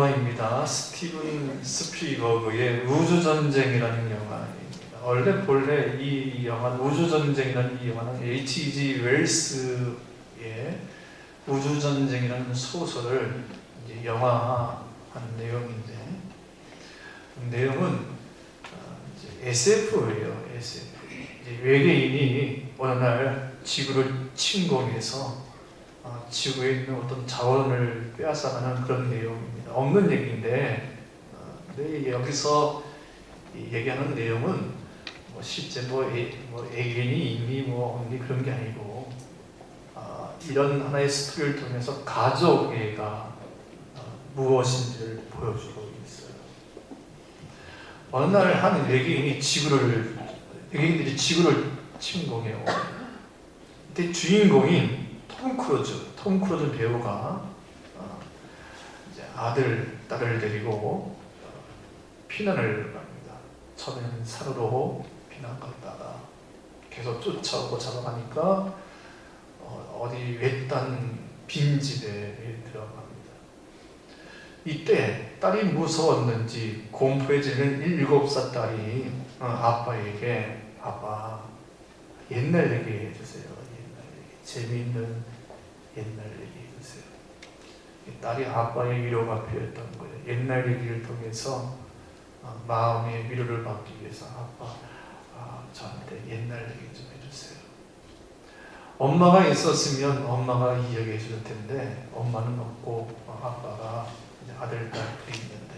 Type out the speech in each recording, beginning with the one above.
영화입니다. 스티븐 스필버그의 우주전쟁이라는 영화입니다. 본래 이 영화는 우주전쟁이라는 이 영화는 H.G. 웰스의 우주전쟁이라는 소설을 이제 영화화한 내용인데, 내용은 이제 SF예요. SF. 이제 외계인이 어느 날 지구를 침공해서 지구에 있는 어떤 자원을 빼앗아가는 그런 내용입니다. 없는 얘기인데, 근데 여기서 얘기하는 내용은 실제 애견이 있니 없니 그런 게 아니고, 이런 하나의 스토리를 통해서 가족애가 무엇인지를 보여주고 있어요. 어느 날 한 외계인들이 지구를 침공해요. 그때 주인공인 톰 크루즈 배우가 이제 아들, 딸을 데리고 피난을 갑니다. 처음에는 산으로 피난 갔다가 계속 쫓아오고 잡아가니까 어디 외딴 빈집에 들어갑니다. 이때 딸이 무서웠는지 공포에 질린 7살 딸이 아빠에게 아빠 옛날 얘기 해주세요. 재미있는 옛날 얘기 해주세요. 딸이 아빠의 위로가 필요했던 거예요. 옛날 얘기를 통해서 마음의 위로를 받기 위해서 아빠 저한테 옛날 얘기 좀 해주세요. 엄마가 있었으면 엄마가 이야기해 줄 텐데 엄마는 없고 아빠가 아들, 딸 있는데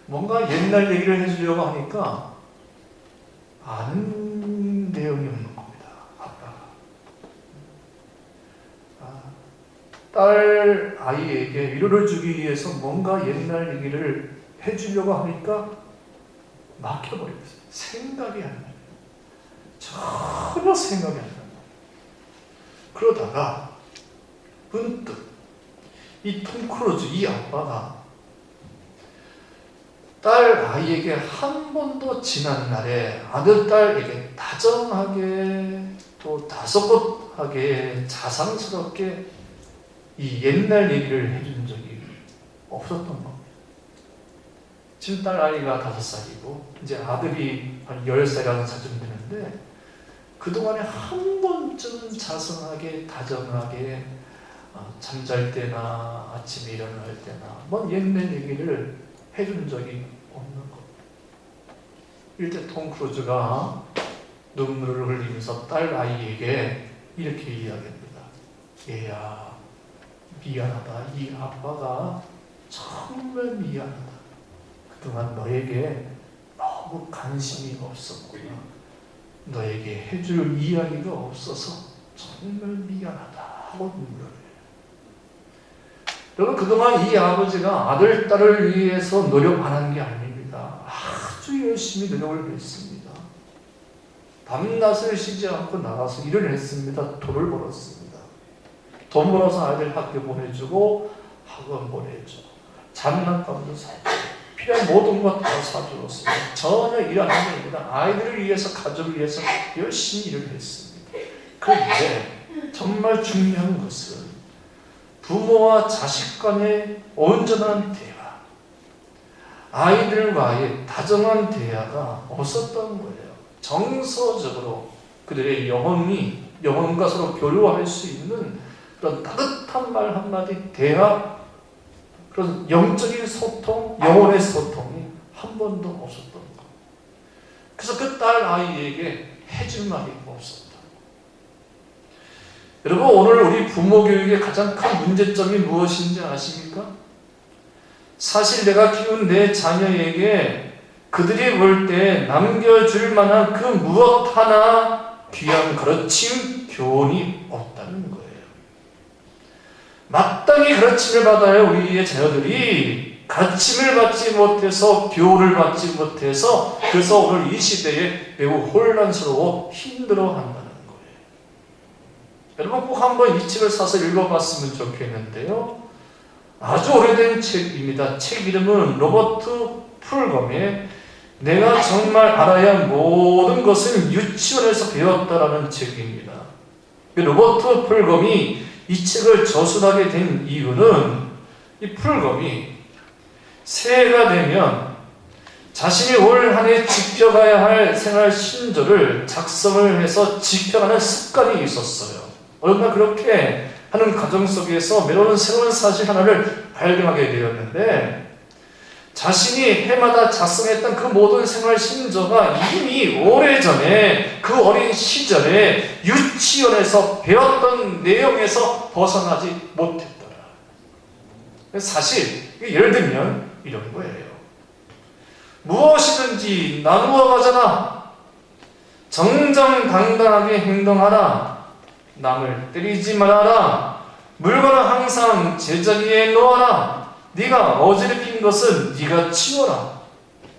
뭔가 옛날 얘기를 해주려고 하니까 아는 내용이 없는 겁니다. 아빠가 딸 아이에게 위로를 주기 위해서 뭔가 옛날 얘기를 해주려고 하니까 막혀버렸어요. 생각이 안 나요. 전혀 생각이 안 나요. 그러다가 문득 이 톰 크루즈, 이 아빠가 딸 아이에게 한 번도 지난 날에 아들, 딸에게 다정하게 또 다소곳하게 자상스럽게 이 옛날 얘기를 해준 적이 없었던 겁니다. 지금 딸 아이가 5살이고 이제 아들이 한 10살이라는 사정 되는데 그동안에 한 번쯤은 자상하게 다정하게 잠잘 때나 아침에 일어날 때나 뭔 옛날 얘기를 해준 적이 없는 겁니다. 이때 톰 크루즈가 눈물을 흘리면서 딸 아이에게 이렇게 이야기합니다. 얘야, 미안하다. 이 아빠가 정말 미안하다. 그동안 너에게 너무 관심이 없었구나. 너에게 해줄 이야기가 없어서 정말 미안하다 하고 눈물을 흘려요. 여러분, 그동안 이 아버지가 아들, 딸을 위해서 노력 안 한 게 아닙니다. 아주 열심히 노력을 했습니다. 밤낮을 쉬지 않고 나가서 일을 했습니다. 돈을 벌었습니다. 돈 벌어서 아이들 학교 보내주고 학원 보내주고 장난감도 사주고 필요한 모든 것 다 사주었습니다. 전혀 일 안 한 게 아닙니다. 아이들을 위해서, 가족을 위해서 열심히 일을 했습니다. 그런데 정말 중요한 것은 부모와 자식 간의 온전한 대화, 아이들과의 다정한 대화가 없었던 거예요. 정서적으로 그들의 영혼과 서로 교류할 수 있는 그런 따뜻한 말 한마디, 대화, 그런 영적인 소통, 영혼의 소통이 한 번도 없었던 거예요. 그래서 그 딸 아이에게 해줄 말이 없었다. 여러분, 오늘 우리 부모 교육의 가장 큰 문제점이 무엇인지 아십니까? 사실 내가 키운 내 자녀에게 그들이 볼 때 남겨줄 만한 그 무엇 하나 귀한 가르침, 교훈이 없다는 거예요. 마땅히 가르침을 받아야 우리의 자녀들이 가르침을 받지 못해서, 교훈을 받지 못해서, 그래서 오늘 이 시대에 매우 혼란스러워 힘들어한다는 여러분, 꼭 한번 이 책을 사서 읽어봤으면 좋겠는데요. 아주 오래된 책입니다. 책 이름은 로버트 풀검의 내가 정말 알아야 할 모든 것을 유치원에서 배웠다라는 책입니다. 로버트 풀검이 이 책을 저술하게 된 이유는 이 풀검이 새해가 되면 자신이 올 한 해 지켜가야 할 생활 신조를 작성을 해서 지켜가는 습관이 있었어요. 어느 날 그렇게 하는 과정 속에서 매번 새로운 사실 하나를 발견하게 되었는데, 자신이 해마다 작성했던 그 모든 생활 신조가 이미 오래전에 그 어린 시절에 유치원에서 배웠던 내용에서 벗어나지 못했더라. 사실 예를 들면 이런 거예요. 무엇이든지 나누어 가져라. 정정당당하게 행동하라. 남을 때리지 말아라. 물건을 항상 제자리에 놓아라. 네가 어지럽힌 것은 네가 치워라.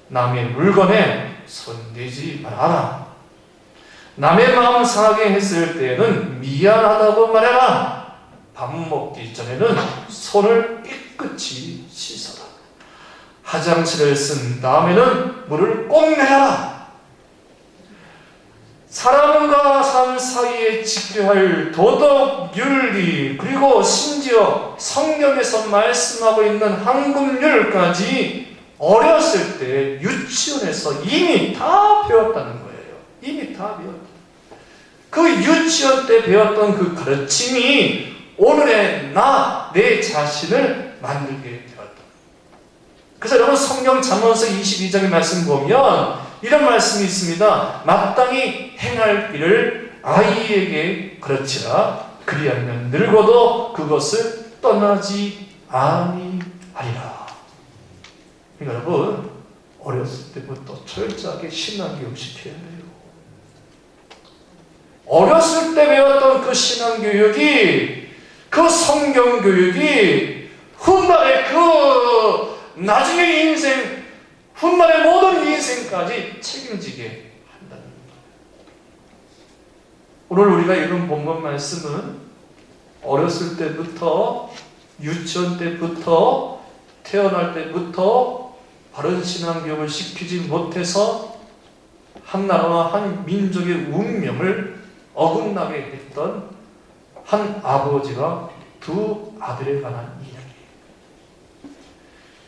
남의 물건에 손대지 말아라. 남의 마음 상하게 했을 때에는 미안하다고 말해라. 밥 먹기 전에는 손을 깨끗이 씻어라. 화장실을 쓴 다음에는 물을 꼭 내려라. 사람과 사람 사이에 지켜야 할 도덕, 윤리, 그리고 심지어 성경에서 말씀하고 있는 황금률까지 어렸을 때 유치원에서 이미 다 배웠다는 거예요. 이미 다 배웠다. 그 유치원 때 배웠던 그 가르침이 오늘의 나, 내 자신을 만들게 되었다. 그래서 여러분 성경 잠언서 22장의 말씀 보면 이런 말씀이 있습니다. 마땅히 행할 일을 아이에게 가르치라. 그리하면 늙어도 그것을 떠나지 아니하리라. 그러니까 여러분 어렸을 때부터 철저하게 신앙교육 시켜야 돼요. 어렸을 때 배웠던 그 신앙교육이, 그 성경교육이 훗날의 그 나중의 인생, 훗날의 모든 인생까지 책임지게 한다는 거예요. 오늘 우리가 읽은 본문 말씀은 어렸을 때부터, 유치원 때부터, 태어날 때부터 바른 신앙교육을 시키지 못해서 한 나라와 한 민족의 운명을 어긋나게 했던 한 아버지와 두 아들에 관한 이야기.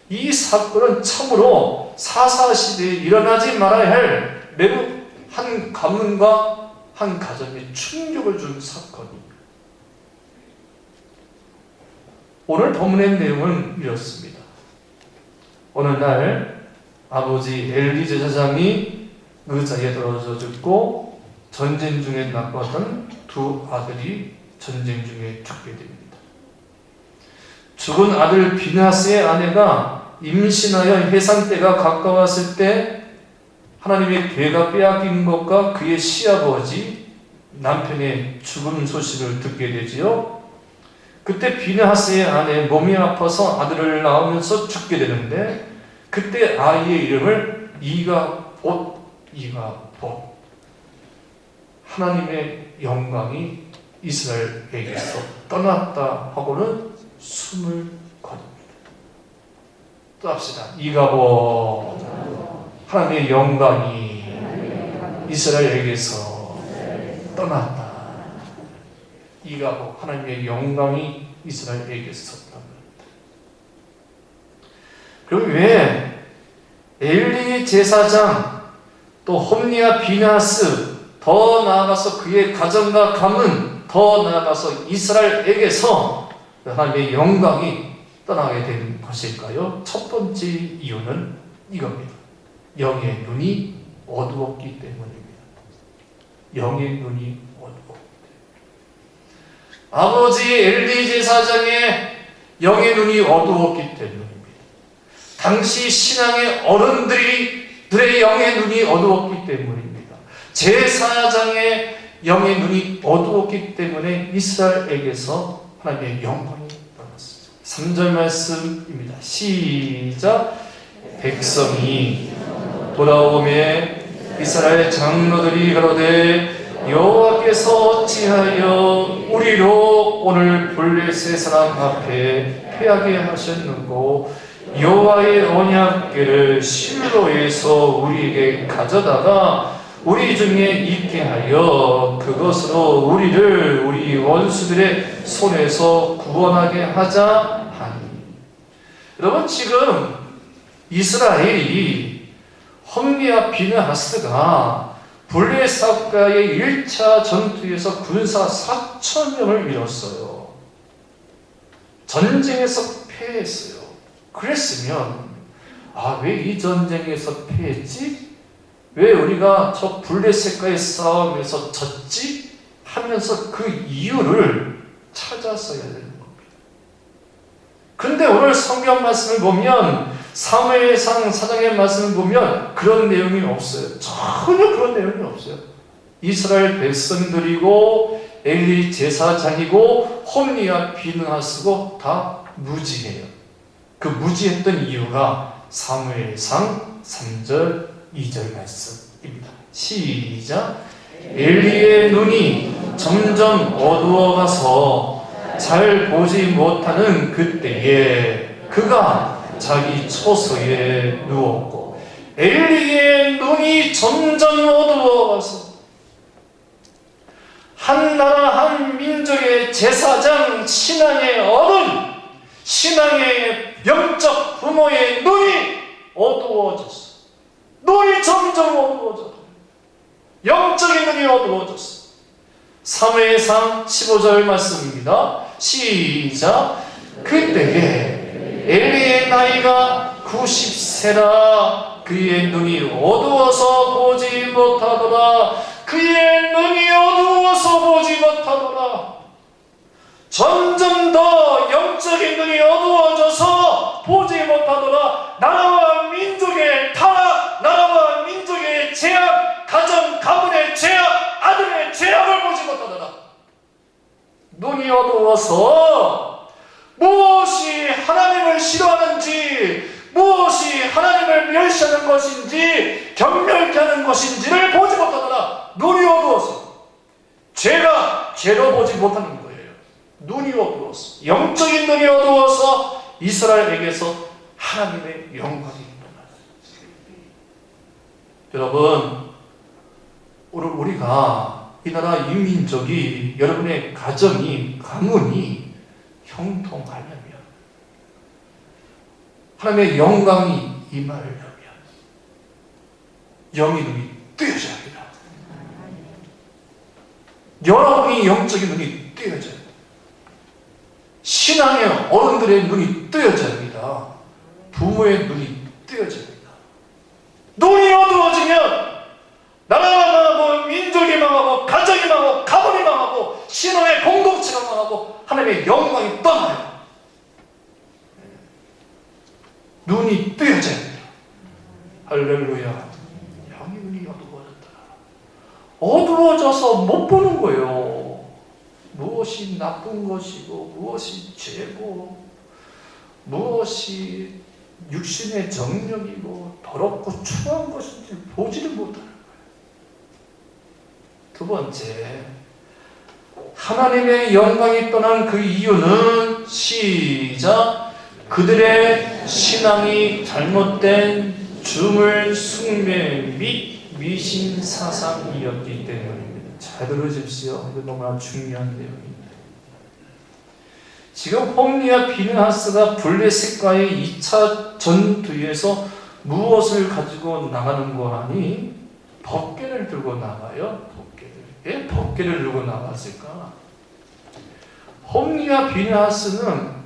이 사건은 참으로 사사시대에 일어나지 말아야 할 매우 한 가문과 한 가정에 충격을 준 사건입니다. 오늘 본문의 내용은 이렇습니다. 어느 날 아버지 엘리 제사장이 의자에 떨어져 죽고 전쟁 중에 낳았던 두 아들이 전쟁 중에 죽게 됩니다. 죽은 아들 비나스의 아내가 임신하여 해산 때가 가까웠을 때 하나님의 괴가 빼앗긴 것과 그의 시아버지 남편의 죽음 소식을 듣게 되지요. 그때 비나스의 아내 몸이 아파서 아들을 낳으면서 죽게 되는데, 그때 아이의 이름을 이가봇, 하나님의 영광이 이스라엘에게서 떠났다 하고는 숨을 거둡니다. 또 합시다. 이가봇, 하나님의 영광이 이스라엘에게서 떠났다. 이가봇, 하나님의 영광이 이스라엘에게서 떠났다. 그럼 왜 엘리 제사장, 또 홈리와 비나스, 더 나아가서 그의 가정과 가문, 더 나아가서 이스라엘에게서 하나님의 영광이 떠나게 된 것일까요? 첫 번째 이유는 이겁니다. 영의 눈이 어두웠기 때문입니다. 영의 눈이 어두웠기 때문입니다. 아버지 엘리 제사장의 영의 눈이 어두웠기 때문입니다. 당시 신앙의 어른들의 영의 눈이 어두웠기 때문입니다. 제사장의 영의 눈이 어두웠기 때문에 이스라엘에게서 하나님의 영광이 떠났습니다. 3절 말씀입니다. 시작. 백성이 돌아오매 이스라엘 장로들이 가로되 여호와께서 어찌하여 우리로 오늘 블레셋 사람 앞에 패하게 하셨는고, 여호와의 언약궤를 실로에서 우리에게 가져다가 우리 중에 있게 하여 그것으로 우리를 우리 원수들의 손에서 구원하게 하자 하니. 여러분, 지금 이스라엘이 홈리와 비느하스가 블레셋과의 1차 전투에서 군사 4,000명을 잃었어요. 전쟁에서 패했어요. 그랬으면 왜 이 전쟁에서 패했지? 왜 우리가 저 블레셋과의 싸움에서 졌지? 하면서 그 이유를 찾았어야 되는 겁니다. 그런데 오늘 성경 말씀을 보면 사무엘상 4장의 말씀을 보면 그런 내용이 없어요. 전혀 그런 내용이 없어요. 이스라엘 백성들이고 엘리 제사장이고 홈리와 비느하스고 다 무지해요. 그 무지했던 이유가 사무엘상 3절 2절 말씀입니다. 시작. 엘리의 눈이 점점 어두워가서 잘 보지 못하는 그때에 그가 자기 처소에 누웠고, 엘리의 눈이 점점 어두워가서 한 나라 한 민족의 제사장, 신앙의 어른, 신앙의 영적 부모의 눈이 어두워졌어. 눈이 점점 어두워져. 영적인 눈이 어두워졌어. 사무엘상 15절 말씀입니다. 시작. 그때에 엘리의 나이가 90세라. 그의 눈이 어두워서 보지 못하더라. 그의 눈이 어두워서 보지 못하더라. 점점 더 영적인 눈이 어두워져서 보지 못하더라. 나라와 민족의 타락, 나라와 민족의 죄악, 가정, 가문의 죄악, 아들의 죄악을 보지 못하더라. 눈이 어두워서 무엇이 하나님을 싫어하는지, 무엇이 하나님을 멸시하는 것인지, 경멸케 하는 것인지를 보지 못하더라. 눈이 어두워서. 죄가 죄로 보지 못하는 거예요. 눈이 어두워서, 영적인 눈이 어두워서 이스라엘에게서 하나님의 영광이 떠났어요. 여러분, 우리가 이 나라 인민족이, 여러분의 가정이, 가문이 형통하려면, 하나님의 영광이 임하려면 영의 눈이 뜨여져야 합니다. 여러분이 영적인 눈이 뜨여져야 합니다. 신앙의 어른들의 눈이 뜨여져야 합니다. 부모의 눈이 뜨여져야 합니다. 눈이 어두워지면 나라가 망하고, 민족이 망하고, 가정이 망하고, 가문이 망하고, 신앙의 공동체가 망하고, 하나님의 영광이 떠나요. 눈이 뜨여져야 합니다. 할렐루야. 영의 눈이 어두워졌다. 어두워져서 못 보는 거예요. 무엇이 나쁜 것이고, 무엇이 죄고, 무엇이 육신의 정력이고 더럽고 추한 것인지 보지를 못하는 거예요. 두 번째, 하나님의 영광이 떠난 그 이유는, 시작, 그들의 신앙이 잘못된 주물 숭배 및 미신 사상이었기 때문입니다. 잘 들으십시오. 이거 너무나 중요한 내용입니다. 지금 홈리와 비느하스가 블레셋과의 2차 전투에서 무엇을 가지고 나가는 거 하니? 법궤를 들고 나가요. 법궤를. 왜 법궤를 들고 나갔을까? 홈리와 비느하스는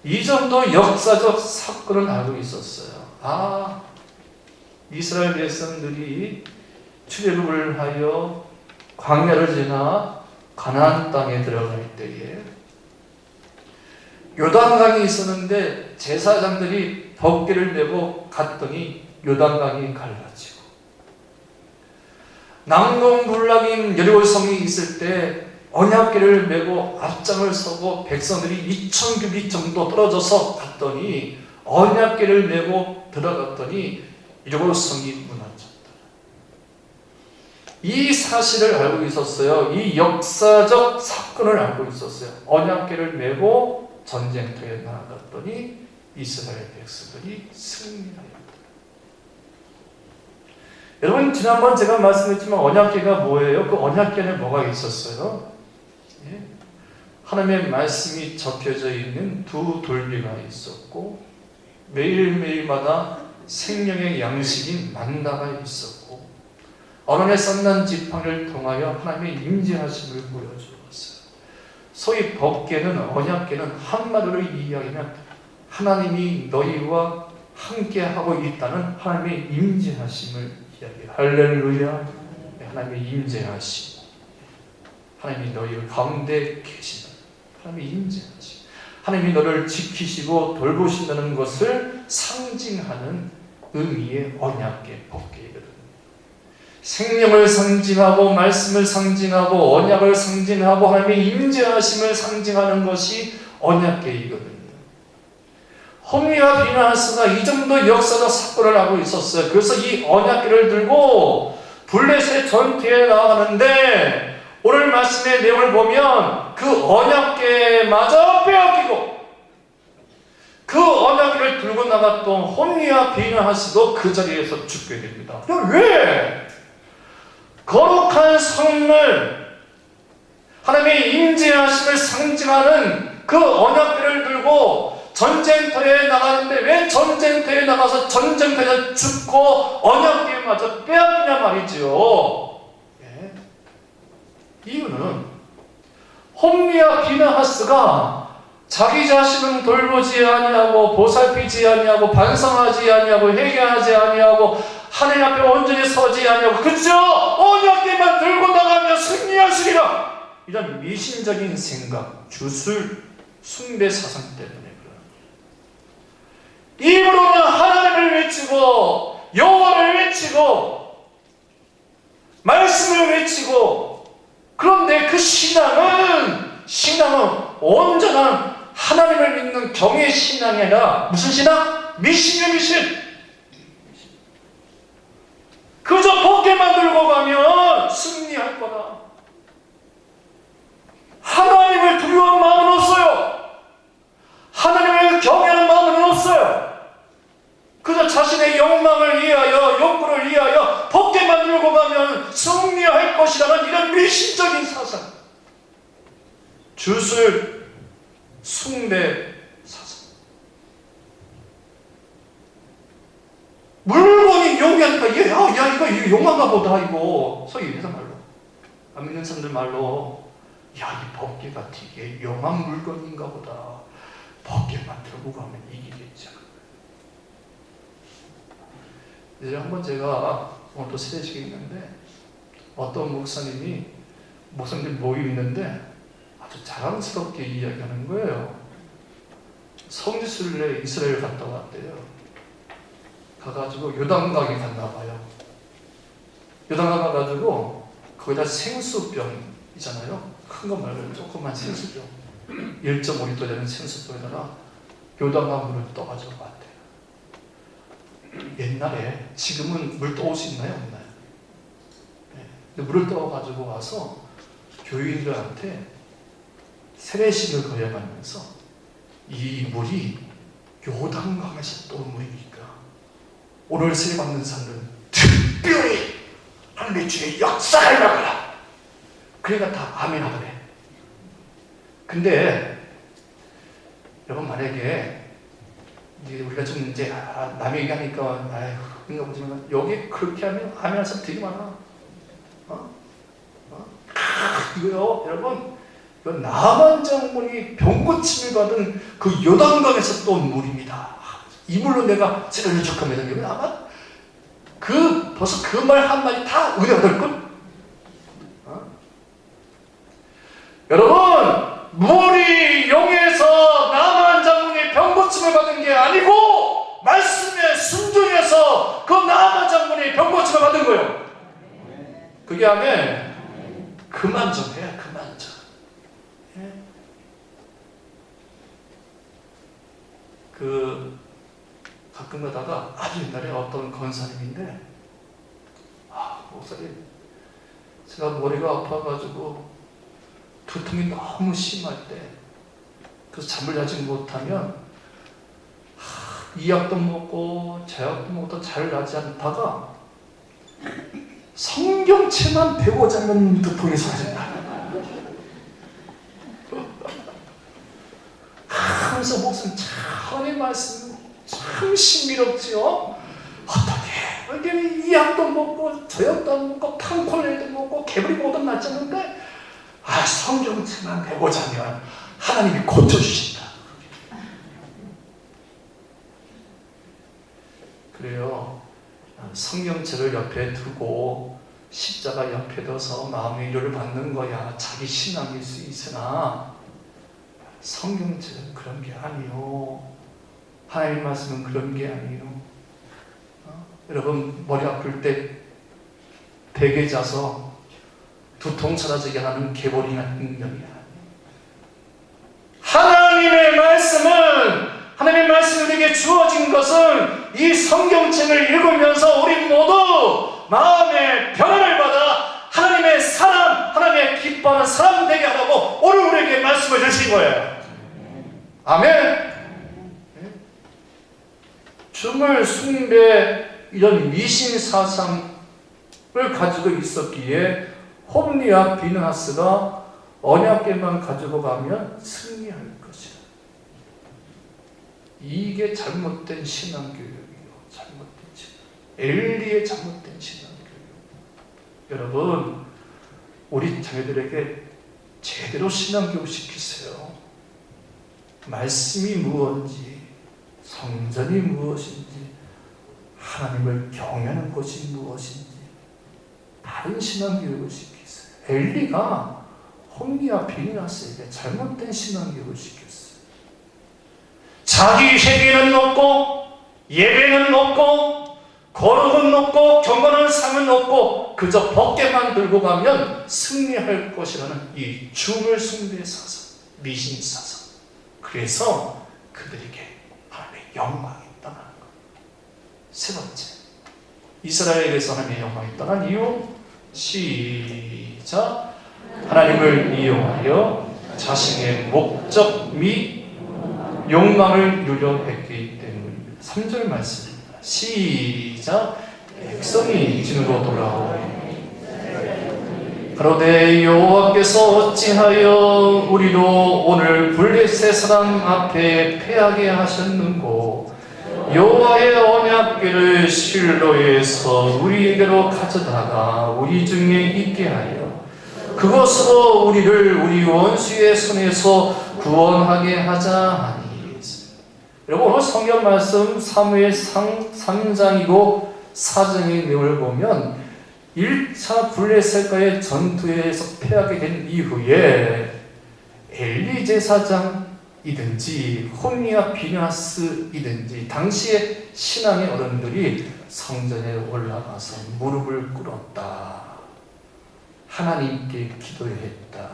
이전도 역사적 사건을 알고 있었어요. 이스라엘 백성들이 출애굽을 하여 광야를 지나 가나안 땅에 들어갈 때에 요단강이 있었는데 제사장들이 법궤를 메고 갔더니 요단강이 갈라지고, 난공불락인 여리고성이 있을 때 언약궤를 메고 앞장을 서고 백성들이 2,000규빗 정도 떨어져서 갔더니 언약궤를 메고 들어갔더니 여리고성이 무너졌다. 이 사실을 알고 있었어요. 이 역사적 사건을 알고 있었어요. 언약궤를 메고 전쟁터에 나아갔더니 이스라엘 백성들이 승리하였다. 여러분, 지난번 제가 말씀했지만 언약궤가 뭐예요? 그 언약궤는 뭐가 있었어요? 하나님의 말씀이 적혀져 있는 두 돌비가 있었고, 매일매일마다 생명의 양식인 만나가 있었고 아론의 쌍난 지팡이를 통하여 하나님의 임재하심을 보여주었어요. 소위 법궤는 언약궤는 한마디로 이야기하면 하나님이 너희와 함께하고 있다는 하나님의 임재하심을 이야기해요. 할렐루야. 하나님의 임재하심, 하나님이 너희 가운데 계시다. 하나님의 임재하심, 하나님이 너를 지키시고 돌보신다는 것을 상징하는 의미의 언약궤, 법궤이거든요. 생명을 상징하고 말씀을 상징하고 언약을 상징하고 하나님의 임재하심을 상징하는 것이 언약궤이거든요. 홈리와 비나하스가 이 정도 역사적 사건을 하고 있었어요. 그래서 이 언약궤를 들고 블레셋 전투에 나가는데 오늘 말씀의 내용을 보면 그 언약궤마저 빼앗기고 그 언약궤를 들고 나갔던 홈리와 비나하스도 그 자리에서 죽게 됩니다. 왜? 거룩한 성을 하나님의 임재하심을 상징하는 그 언약궤를 들고 전쟁터에 나가는데 왜 전쟁터에 나가서 전쟁터에서 죽고 언약궤마저 빼앗기냐 말이죠. 예. 이유는 홈리와 비나하스가 자기 자신은 돌보지 아니하고 보살피지 아니하고 반성하지 아니하고 회개하지 아니하고 하나님 앞에 온전히 서지 아니하고 그저 언약궤만 들고 나가면 승리하시리라, 이런 미신적인 생각, 주술, 숭배 사상 때문에 입으로는 하나님을 외치고 여호와를 외치고 말씀을 외치고, 그런데 그 신앙은 온전한 하나님을 믿는 경외의 신앙이 아니라 무슨 신앙? 미신이요, 미신. 그저 법궤만 들고 가면 승리할 거다. 하나님을 두려워하는 마음은 없어요. 하나님을 경외하는 마음은 없어요. 그저 자신의 욕망을 위하여, 욕구를 위하여 법궤만 들고 가면 승리할 것이라는 이런 미신적인 사상, 주술, 숭배 사상. 물건이 용이하니까 이거 용한가 보다, 이거 소위 회사 말로, 안 믿는 사람들 말로, 이 법궤가 되게 용한 물건인가 보다, 법궤만 들고 가면 이기겠죠. 이제 한번 제가 오늘 또 세례식이 있는데 어떤 목사님들 모임 있는데 아주 자랑스럽게 이야기하는 거예요. 성지순례 이스라엘 갔다 왔대요. 가가지고 요단강에 갔나 봐요. 요단강 가가지고 거기다 생수병 있잖아요. 큰 거 말고 조그만 생수병, 1.5리터 되는 생수병에다가 요단강 물을 떠가지고 왔대요. 옛날에, 지금은 물 떠올 수 있나요? 없나요? 네. 근데 물을 떠가지고 와서 교인들한테 세례식을 거행하면서 이 물이 요단강에서 떠온 물이니까 오늘 세례받는 사람들은 특별히 하나님의 주의 역사가 일어나라. 그러니까 다 아멘 하더래. 근데 여러분, 만약에 우리가 좀 이제 남의 얘기하니까 그런가 보지만 여기 그렇게 하면 아멘 할 사람 되게 많아. 이거요, 여러분, 나만 장군이 병고침을 받은 그 요단강에서 떠온 물입니다. 이 물로 내가 세례를 족합니다. 여러분, 아마 벌써 그 말 한마디 다 은혜가 될걸? 여러분, 물이 용해서 나만 장군이 병고침을 받은 게 아니고 말씀에 순종해서 그 나만 장군이 병고침을 받은 거예요. 그게 아멘. 그만 좀 해, 그만 좀. 예? 가끔 가다가 아주 옛날에 어떤 권사님인데, 목사님, 제가 머리가 아파가지고 두통이 너무 심할 때, 그래서 잠을 자지 못하면 이 약도 먹고 저 약도 먹고 잘 나지 않다가 성경책만 배우고 자면 두통이 사라진다. 하면서 목사님 참 이 말씀 참 신비롭지요. 어떻게 이 약도 먹고 저 약도 안 먹고 탕콜레도 먹고 개구리 먹어도 낫지 않는데 성경책만 배고자면 하나님이 고쳐주신다. 그래요. 성경책을 옆에 두고 십자가 옆에 둬서 마음의 위로를 받는 거야 자기 신앙일 수 있으나 성경책은 그런 게 아니요. 하나님 말씀은 그런 게 아니요. 여러분 머리 아플 때 베개 자서 두통 사라지게 하는 개보리나 능력이 아니에요. 하나님의 말씀이 우리에게 주어진 것은 이 성경책을 읽으면서 우리 모두 마음의 변화를 받아 하나님의 사람, 하나님의 기뻐하는 사람 되게 하라고 오늘 우리에게 말씀을 주신 거예요. 아멘. 주물 숭배 이런 미신 사상을 가지고 있었기에 홈리와 비느하스가 언약궤만 가지고 가면 승리할 것이다. 이게 잘못된 신앙교육이요. 잘못된 신앙. 엘리의 잘못된 신앙교육. 여러분, 우리 자녀들에게 제대로 신앙교육 시키세요. 말씀이 무엇인지, 성전이 무엇인지, 하나님을 경외하는 것이 무엇인지 바른 신앙교육을 시키세요. 엘리가 홈리와 비느하스에게 잘못된 신앙교육을 시켰어요. 자기 회개는 높고 예배는 높고 거룩은 높고 경건한 삶은 높고 그저 벗게만 들고 가면 승리할 것이라는 이 주물 숭배 사상, 미신 사상. 그래서 그들에게 하나님의 영광이 떠나는 것. 세 번째, 이스라엘에게서 하나님의 영광이 떠난 이유. 시작. 하나님을 이용하여 자신의 목적 및 욕망을 누려 했기 때문입니다. 3절 말씀입니다. 시작. 백성이 진으로 돌아오니 가로되 여호와께서 어찌하여 우리로 오늘 블레셋 사람 앞에 패하게 하셨는고 여호와의 언약궤를 실로에서 우리에게로 가져다가 우리 중에 있게 하여 그것으로 우리를 우리 원수의 손에서 구원하게 하자 하니. 여러분 오늘 성경 말씀 사무엘상 3장이고 4장의 내용을 보면 1차 블레셋과의 전투에서 패하게 된 이후에 엘리 제사장이든지 홈리와 비느하스이든지 당시의 신앙의 어른들이 성전에 올라가서 무릎을 꿇었다. 하나님께 기도했다.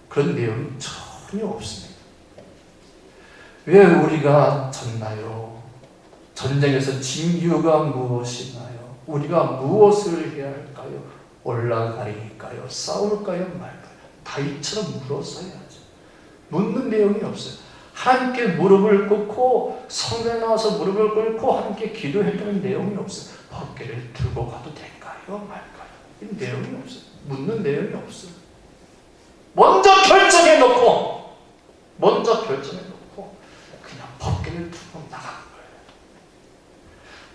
그런 내용이 전혀 없습니다. 왜 우리가 졌나요? 전쟁에서 진 이유가 무엇이나요? 우리가 무엇을 해야 할까요? 올라가릴까요? 싸울까요? 말까요? 다윗처럼 물었어야죠. 묻는 내용이 없어요. 함께 무릎을 꿇고 성전에 나와서 무릎을 꿇고 함께 기도했다는 내용이 없어요. 법궤를 들고 가도 될까요? 말까요? 이 내용이 없어요. 묻는 내용이 없어요. 먼저 결정해 놓고 그냥 법궤를 들고 나간 거예요.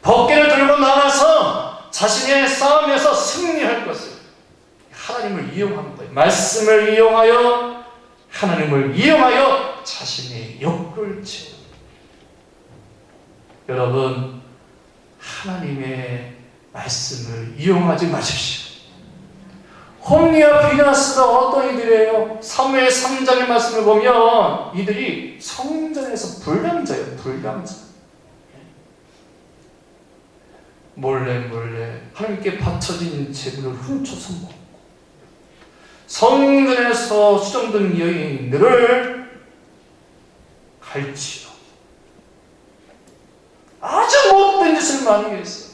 법궤를 들고 나가서 자신의 싸움에서 승리할 것을 하나님을 이용한 거예요. 말씀을 이용하여 하나님을 이용하여 자신의 욕구를 채우는. 여러분 하나님의 말씀을 이용하지 마십시오. 홈리와 비느하스가 어떤 이들이에요? 사무엘 3장의 말씀을 보면 이들이 성전에서 불량자예요. 불량자. 몰래 하나님께 바쳐진 재물을 훔쳐서 먹고 성전에서 수정된 여인들을 갈치러 아주 못된 짓을 많이 했어요.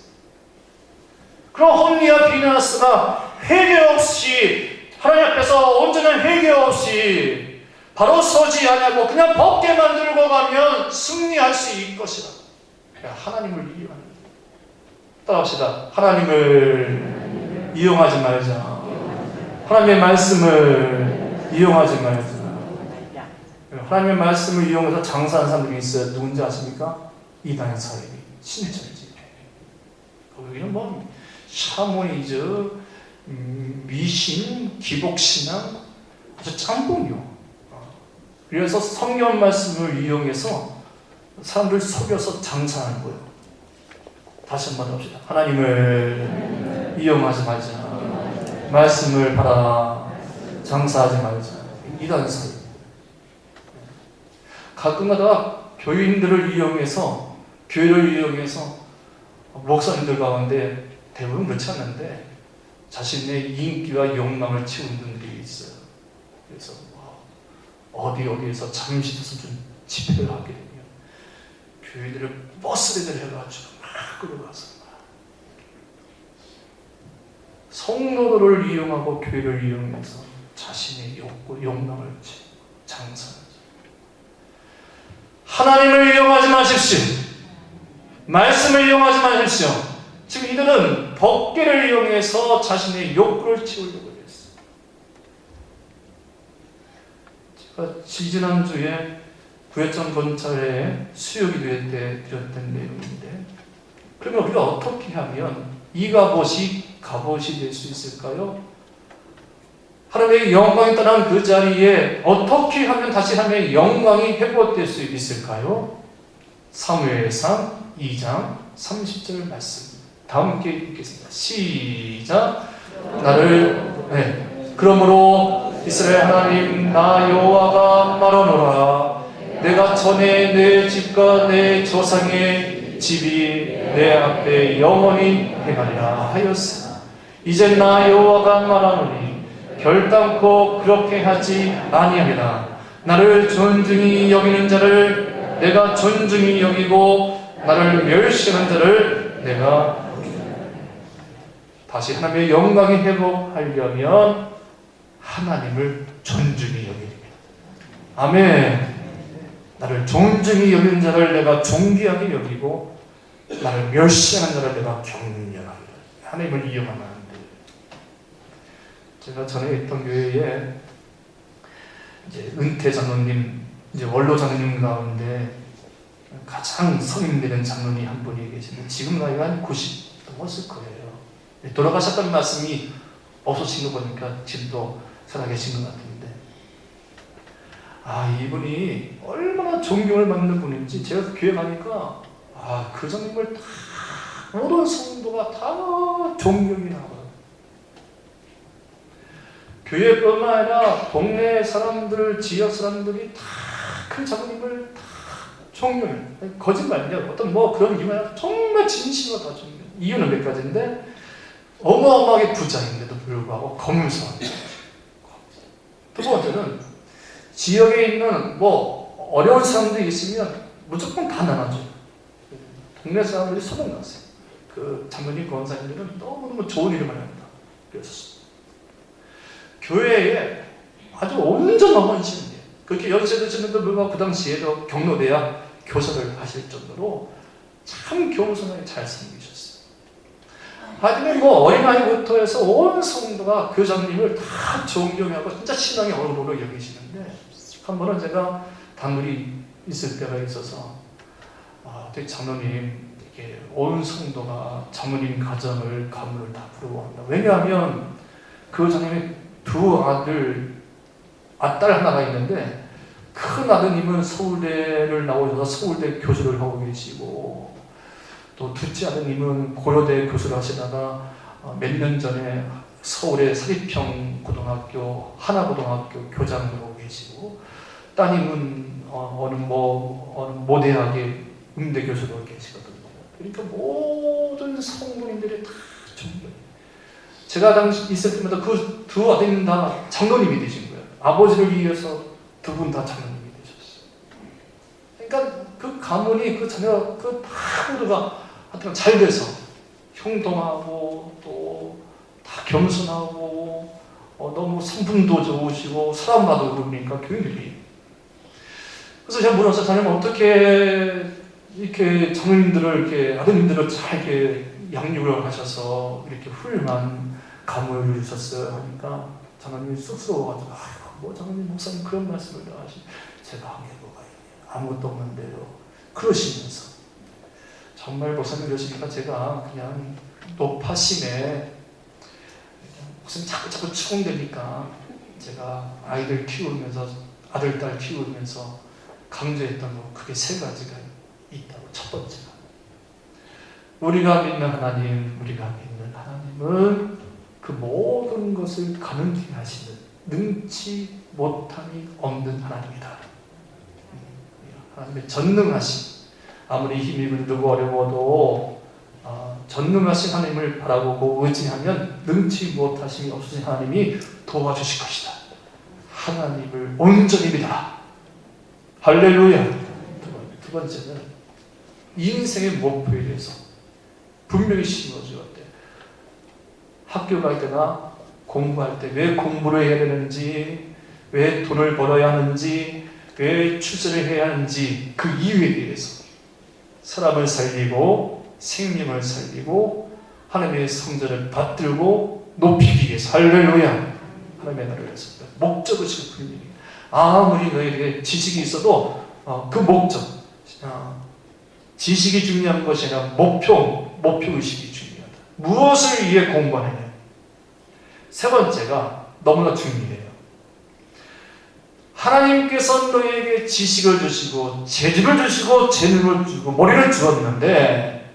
그럼 홈리와 비느하스가 회개 없이 하나님 앞에서 온전한 회개 없이 바로 서지 않냐고 그냥 법궤만 들고 가면 승리할 수 있을 것이다. 하나님을 이용하는 거예요. 따라합시다. 하나님을 이용하지 말자. 하나님의 말씀을 이용하지 말자. 하나님의 말씀을 이용해서 장사하는 사람들이 있어요. 누군지 아십니까? 이단의 사람이 신의 전지. 여기는 뭐 샤머니즘, 미신, 기복신앙, 아주 짬뽕이요. 그래서 성경 말씀을 이용해서 사람들 속여서 장사하는 거예요. 다시 한번 합시다. 하나님을 이용하지 말자. 말씀을 팔아 장사하지 말자. 이단 사회. 가끔가다 교인들을 이용해서, 교회를 이용해서 목사님들 가운데 대부분 그렇지 않는데 자신의 인기와 욕망을 채우는 분들이 있어요. 그래서 어디에서 잠시 무슨 집회를 하게 되면 교회들을 버스를 해가지고 막 끌어가서 성도들을 이용하고 교회를 이용해서 자신의 욕구, 욕망을 장사하죠. 하나님을 이용하지 마십시오. 말씀을 이용하지 마십시오. 지금 이들은 법궤를 이용해서 자신의 욕구를 채우려고 했어요. 제가 지지난주에 구회점 본찰에 수요기도회 때 드렸던 내용인데, 그러면 우리가 어떻게 하면 이갑옷이 갑옷이 될 수 있을까요? 하나님의 영광이 떠난 그 자리에 어떻게 하면 다시 하나님의 영광이 회복될 수 있을까요? 사무엘상 2장 30절 말씀 다 함께 읽겠습니다. 시작. 그러므로 이스라엘 하나님 나 여호와가 말하노라. 내가 전에 내 집과 내 조상의 집이 내 앞에 영원히 행하리라 하였으나 이제 나 여호와가 말하노니 결단코 그렇게 하지 아니하리라. 나를 존중히 여기는 자를 내가 존중히 여기고 나를 멸시하는 자를 내가 다시 하나님의 영광이 회복하려면 하나님을 존중히 여기야 됩니다. 아멘. 나를 존중히 여기는 자를 내가 존귀하게 여기고 나를 멸시하는 자를 내가 경멸하리라. 하나님을 이용하면 안 돼요. 제가 전에 있던 교회에 이제 은퇴 장로님, 이제 원로 장로님 가운데 가장 성인 되는 장로님 한 분이 계시는데 지금 나이가 한 90 넘었을 거예요. 돌아가셨다는 말씀이 없어진 거 보니까 지금도 살아계신 것 같은데, 이분이 얼마나 존경을 받는 분인지 제가 교회 가니까 그 장님을 다 모든 성도가 다 존경이 나와요. 교회뿐만 아니라 동네 사람들, 지역 사람들이 다 그 장님을 다 존경해요. 거짓말이냐, 어떤 그런 이유가 아니라 정말 진심으로 다 존경. 이유는 몇 가지인데, 어마어마하게 부자인데도 불구하고 검소합니다. 두 번째는 지역에 있는 어려운 사람들이 있으면 무조건 다 나눠줘요. 동네 사람들이 소문났어요. 그 장로님 권사님들은 너무너무 좋은 일을 많이 합니다. 그래서 교회에 아주 온전한 헌신이에요. 그렇게 연세 드시는데 불구하고 그 당시에도 경로대학 교사를 하실 정도로 참 겸손하게 잘 섬기셨어요. 하지만 어린아이부터 해서 온 성도가 교장님을 다 존경하고 진짜 신앙의 어른으로 여기시는데, 한 번은 제가 단물이 있을 때가 있어서 되게 장로님, 이렇게 온 성도가 장로님 가정을 가문을 다 부러워한다. 왜냐하면 그 장로님의 두 딸 하나가 있는데, 큰 아드님은 서울대를 나오셔서 서울대 교수를 하고 계시고, 또 둘째 아드님은 고려대 교수를 하시다가 몇 년 전에 서울의 사립형 고등학교, 하나고등학교 교장을 하고 계시고, 따님은 어느 모대학의 음대 교수로 계시거든요. 그러니까 모든 성도님들이 다 존경해요. 제가 당시 있을 때마다 그 두 아드님 다 장로님이 되신 거예요. 아버지를 위해서 두 분 다 장로님이 되셨어요. 그러니까 그 가문이, 그 자녀, 그 다 모두가 하여튼 잘 돼서 형통하고 또 다 겸손하고 너무 성품도 좋으시고 사람마도 그러니까 교인들이. 그래서 제가 물어서 자녀는 어떻게 이렇게 장로님들을 이렇게 아드님들을 잘 이렇게 양육을 하셔서 이렇게 훌륭한 가문을 이루셨어요 하니까 장로님이 쑥스러워가지고 장로님 목사님 그런 말씀을 하시. 제가 한 게 뭐가 있냐, 아무것도 없는데요 그러시면서 정말 목사님 이러시니까 제가 그냥 높아심에 무슨 자꾸 추궁되니까 제가 아이들 키우면서 아들, 딸 키우면서 강조했던 거 그게 세 가지가 있다고. 첫 번째가 우리가 믿는 하나님, 우리가 믿는 하나님은 그 모든 것을 가능케 하시는 능치 못함이 없는 하나님이다. 하나님의 전능하신, 아무리 힘이 들고 어려워도 전능하신 하나님을 바라보고 의지하면 능치 못하심이 없으신 하나님이 도와주실 것이다. 하나님을 온전히 믿어라. 할렐루야. 두 번째는 인생의 목표에 대해서 분명히 심어주었대. 학교 갈 때나 공부할 때 왜 공부를 해야 되는지, 왜 돈을 벌어야 하는지, 왜 출세를 해야 하는지 그 이유에 대해서 사람을 살리고 생명을 살리고 하나님의 성전을 받들고 높이기 위해서 할렐루야 하나님의 나라를 위해서 목적을 지금 분명히 아무리 너희에게 지식이 있어도 그 목적 지식이 중요한 것이 아니라 목표의식이 중요하다. 무엇을 위해 공부하느냐. 세 번째가 너무나 중요해요. 하나님께서 너희에게 지식을 주시고 재주를 주시고 재능을 주고 머리를 주었는데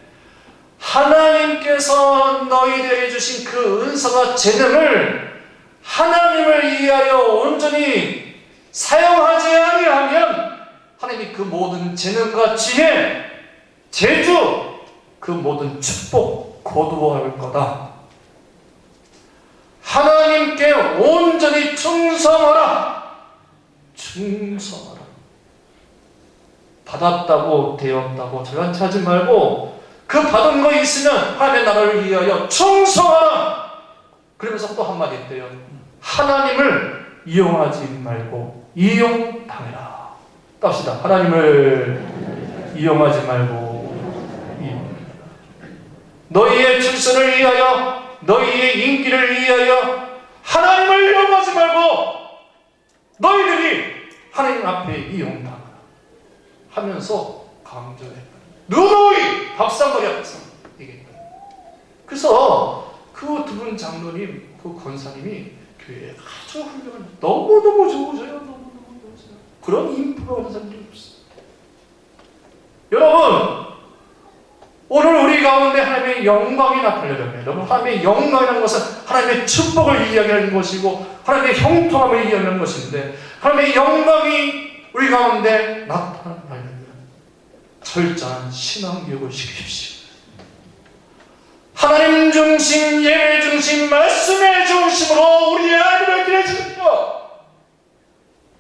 하나님께서 너희들에게 주신 그 은사와 재능을 하나님을 위하여 온전히 사용하지 아니하면 하나님이 그 모든 재능과 지혜, 재주, 그 모든 축복 거두어갈 거다. 하나님께 온전히 충성하라. 충성하라. 받았다고 되었다고 저런치 하지 말고 그 받은 거 있으면 하나님의 나라를 위하여 충성하라. 그러면서 또 한마디 했대요. 하나님을 이용하지 말고 이용당해라. 땁시다. 하나님을 이용하지 말고 이용당해라. 너희의 출세를 위하여, 너희의 인기를 위하여 하나님을 이용하지 말고 너희들이 하나님 앞에 이용당하라 하면서 강조해. 누누이 밥상머리 앞에서 얘기했다. 그래서 그 두 분 장로님, 그 권사님이 교회에 아주 훌륭한, 너무너무 좋으셔요. 너무너무 좋으셔요. 그런 인프가 하는 사람들이 없어요. 여러분, 오늘 우리 가운데 하나님의 영광이 나타나려면 여러분, 하나님의 영광이라는 것은 하나님의 축복을 이야기하는 것이고 하나님의 형통함을 이야기하는 것인데, 하나님의 영광이 우리 가운데 나타나려면 철저한 신앙교육을 시키십시오. 하나님 중심, 예배 중심, 말씀의 중심으로 우리의 아들을 기르십시오.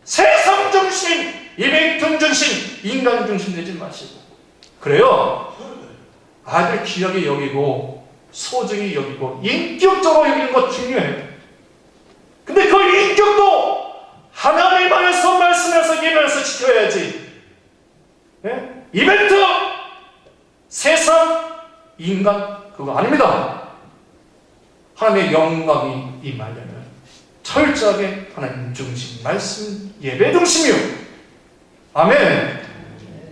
세상 중심, 이벤트 중심, 인간 중심 되지 마시고. 그래요. 아들 귀하게 여기고 소중히 여기고 인격적으로 여기는 것 중요해요. 근데 그 인격도 하나님 안에서 말씀에서 예배에서 지켜야지. 네? 이벤트, 세상, 인간 그거 아닙니다. 하나님의 영광이 임하려면 철저하게 하나님 중심, 말씀, 예배 중심이요. 아멘.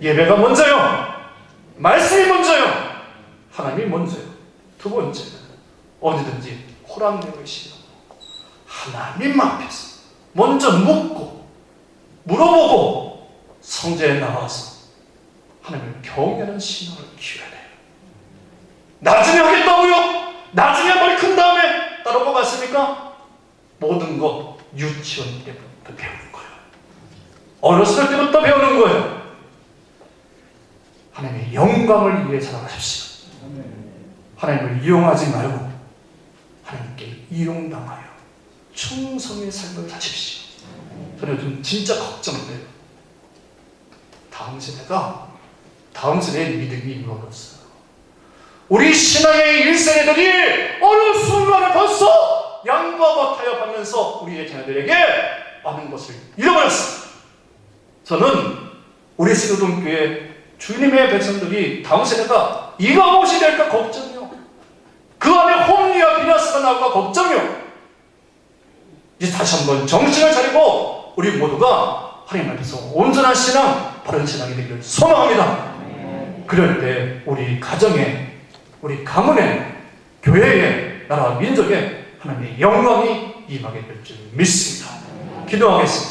예배가 먼저요. 말씀이 먼저요. 하나님이 먼저요. 두 번째는 어디든지 호랑되고 싫어. 하나님 앞에서 먼저 묻고 물어보고 성전에 나와서 하나님을 경외하는 신앙을 키워야 돼요. 나중에 하겠다고요? 나중에 머리 큰 다음에 따라오고 갔습니까? 모든 거 유치원 때부터 배우는 거예요. 어렸을 때부터 배우는 거예요. 하나님의 영광을 위해 살아가십시오. 하나님을 이용하지 말고 하나님께 이용당하여 충성의 삶을 사십시오. 저는 요즘 진짜 걱정돼요. 다음 세대의 믿음이 이루어졌어요. 우리 신앙의 1세대들이 어느 순간에 벌써 양보하고 타협하면서 우리의 자녀들에게 많은 것을 잃어버렸어요. 저는 우리 신호동교회 주님의 백성들이 다음 세대가 이가 무엇이 될까 걱정이요. 그 안에 홈리와 비너스가 나올까 걱정이요. 이제 다시 한번 정신을 차리고 우리 모두가 하나님 앞에서 온전한 신앙, 바른 신앙이 되기를 소망합니다. 그럴 때 우리 가정에, 우리 가문에, 교회에, 나라 민족에 하나님의 영광이 임하게 될 줄 믿습니다. 기도하겠습니다.